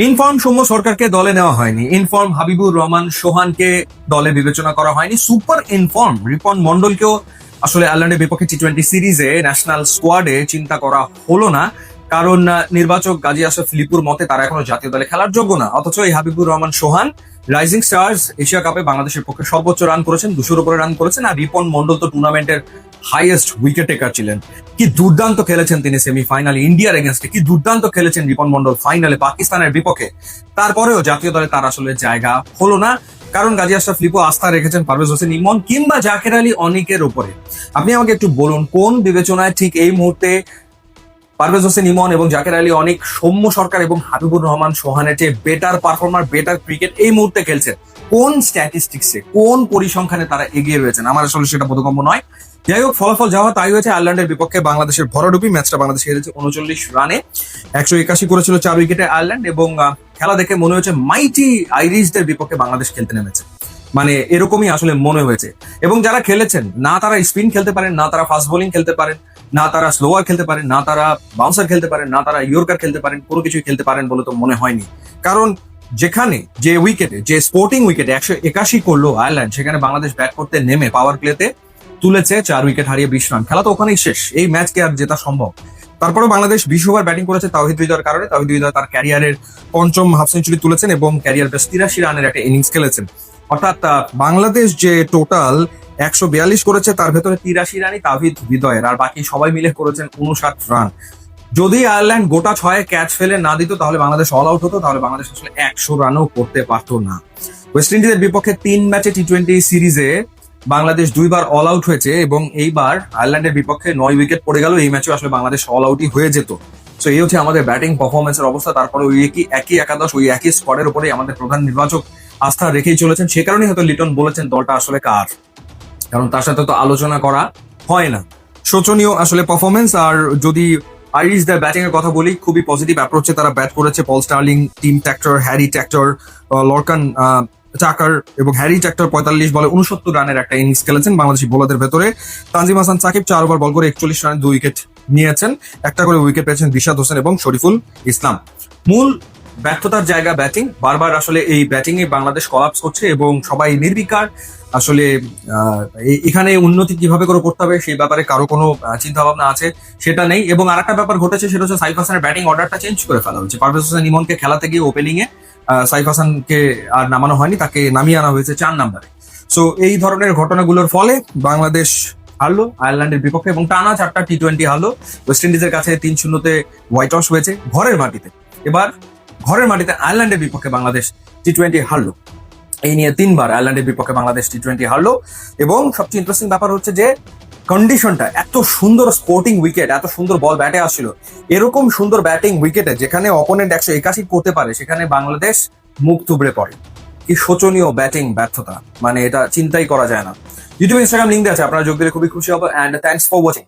Inform Soumya সরকারকে দলে নেওয়া হয়নি, ইনফর্ম হাবিবুর রহমান সোহানকে দলে বিবেচনা করা হয়নি, সুপার ইনফর্ম রিপন মন্ডলকেও আসলে আয়ারল্যান্ডের বিপক্ষে টি-20 সিরিজে ন্যাশনাল স্কোয়াডে চিন্তা করা হলো না, কারণ নির্বাচক গাজী আশরাফ লিপুর মতে তারা এখনো জাতীয় দলে খেলার যোগ্য না। অথচ এই হাবিবুর রহমান সোহান রাইজিং স্টার্স এশিয়া কাপে বাংলাদেশের পক্ষে সর্বোচ্চ রান করেছেন, 200-র উপরে রান করেছেন। আর রিপন মন্ডল তো টুর্নামেন্টের হাইয়েস্ট উইকেট টেকার ছিলেন। কি দুর্দান্ত খেলেছেন তিনি সেমিফাইনালে ইন্ডিয়ার এগেনস্টে, কি দুর্দান্ত খেলেছেন রিপন মন্ডল ফাইনালে পাকিস্তানের বিপক্ষে। তারপরেও জাতীয় দলে তার আসলে জায়গা হলো না, কারণ গাজী আশরাফ লিপু আস্থা রেখেছেন পারভেজ হোসেন ইমন কিংবা জাকের আলী অনিকের উপরে। আপনি আমাকে একটু বলুন, কোন বিবেচনায় ঠিক এই মুহূর্তে পারভেজ হোসেন ইমন এবং জাকের আলী অনেক, সৌম্য সরকার এবং হাবিবুর রহমান সোহানের চেয়ে বেটার পারফর্মার, বেটার ক্রিকেট এই মুহূর্তে খেলছে? কোন স্ট্যাটিস্টিক্সে, কোন পরিসংখ্যানে তারা এগিয়ে রয়েছেন? আমার আসলে সেটা বোধগম্য নয়। যাই হোক, ফলাফল যাওয়া তাই হয়েছে। আয়ারল্যান্ডের বিপক্ষে বাংলাদেশের ভরাডুবি ম্যাচটা বাংলাদেশ হেরেছে 39 রানে, 181 করেছিল 4 উইকেটে আয়ারল্যান্ড। এবং খেলা দেখে মনে হয়েছে মাইটি আইরিশদের বিপক্ষে বাংলাদেশ খেলতে নেমেছে, মানে এরকমই আসলে মনে হয়েছে। এবং যারা খেলেছেন, না তারা স্পিন খেলতে পারেন, না তারা ফাস্ট বোলিং খেলতে পারেন, না তারা স্লোয়ার খেলতে পারেন, না তারা বাউন্সার খেলতে পারেন, না তারা ইয়র্কার খেলতে পারেন, কোনো কিছুই খেলতে পারেন বলে তো মনে হয়নি। কারণ যেখানে যে উইকেটে, যে স্পোর্টিং উইকেটে 181 করলো আয়ারল্যান্ড, সেখানে বাংলাদেশ ব্যাট করতে নেমে পাওয়ার প্লেতে তুলেছে 4 উইকেট হারিয়ে 20 রান। খেলা তো ওখানেই শেষ, এই ম্যাচকে আর জেতা সম্ভব। তারপরে বাংলাদেশ 20 ওভার ব্যাটিং করেছে তাওহিদ হৃদয়ের কারণে। তাওহিদ হৃদয় তার ক্যারিয়ারের পঞ্চম হাফ সেঞ্চুরি তুলেছেন এবং ক্যারিয়ার বেশ 83 রানের একটা ইনিংস খেলেছেন। অর্থাৎ বাংলাদেশ যে টোটাল 142 করেছে, তার ভেতরে 83 রানই তাওহিদ হৃদয়ের, আর বাকি সবাই মিলে করেছেন 59 রান। যদি আয়ারল্যান্ড গোটা 6 ক্যাচ ফেলে না দিত, তাহলে বাংলাদেশ অল আউট হতো, তাহলে বাংলাদেশ আসলে 100 রানও করতে পারতো না। ওয়েস্ট ইন্ডিজের বিপক্ষে 3 ম্যাচে টি-20 সিরিজে বাংলাদেশ 2 বার অল আউট হয়েছে এবং এইবার আয়ারল্যান্ডের বিপক্ষে 9 উইকেট পড়ে গেল। এই ম্যাচেও আসলে বাংলাদেশ অল আউটই হয়ে যেত। তো এই হচ্ছে আমাদের ব্যাটিং পারফরমেন্সের অবস্থা। তারপরে ওই একই একাদশ, ওই একই স্কোয়াডের উপরে আমাদের প্রধান নির্বাচক আস্থা রেখেই চলেছেন। সে কারণেই হয়তো লিটন বলেছেন দলটা আসলে কার, কারণ তার সাথে তো আলোচনা করা হয় না। শোচনীয় আসলে পারফরমেন্স। আর যদি আইরিশদের ব্যাটিং এর কথা বলি, খুবই পজিটিভ অ্যাপ্রোচে তারা ব্যাট করেছে। Paul Stirling, team tractor, Harry tractor, Lorcan চাকার এবং হ্যারি ট্যাক্টর 45 বলে 69 রানের একটা ইনিংস খেলেছেন বাংলাদেশি বোলারদের ভেতরে। তানজিম হাসান সাকিব 4 ওভার বল করে 41 রানে 2 উইকেট নিয়েছেন। একটা করে উইকেট পেয়েছেন রিশাদ হোসেন এবং শরীফুল ইসলাম। মূল ব্যর্থতার জায়গা ব্যাটিং। বারবার আসলে এই ব্যাটিং এ বাংলাদেশ কলাপস করছে এবং সবাই নির্বিকার। আসলে এখানে উন্নতি কিভাবে করে করতে হবে সেই ব্যাপারে কারো কোনো চিন্তা ভাবনা আছে সেটা নেই। এবং আরেকটা ব্যাপার ঘটেছে, সেটা হচ্ছে সাইফ হাসানের ব্যাটিং অর্ডারটা চেঞ্জ করে ফেলা হয়েছে। পারভেজ হোসেন ইমনকে খেলাতে গিয়ে ওপেনিং এ সাইফ হাসানকে আর নামানো হয়নি, তাকে নামিয়ে আনা হয়েছে 4 নম্বরে। সো এই ধরনের ঘটনাগুলোর ফলে বাংলাদেশ হারলো আয়ারল্যান্ডের বিপক্ষে এবং টানা 4টা টি-20 হারলো। ওয়েস্ট ইন্ডিজের কাছে 3-0 হোয়াইট ওয়াশ হয়েছে ঘরের মাটিতে। এবার ঘরের মাটিতে আয়ারল্যান্ডের বিপক্ষে বাংলাদেশ টি-20 হারলো। এই নিয়ে 3 বার আয়ারল্যান্ডের বিপক্ষে বাংলাদেশ টি-20 হারলো। এবং সবচেয়ে ইন্টারেস্টিং ব্যাপার হচ্ছে যে কন্ডিশনটা, এত সুন্দর স্পোর্টিং উইকেট, এত সুন্দর বল ব্যাটে আসছিল, এরকম সুন্দর ব্যাটিং উইকেটে যেখানে অপোনেন্ট 181 করতে পারে, সেখানে বাংলাদেশ মুখ থুবড়ে পড়ে। কি শোচনীয় ব্যাটিং ব্যর্থতা, মানে এটা চিন্তাই করা যায় না। ইউটিউব, ইনস্টাগ্রাম লিঙ্ক দেওয়া আছে, আপনারা যোগ দিলে খুবই খুশি হবো। And thanks for watching.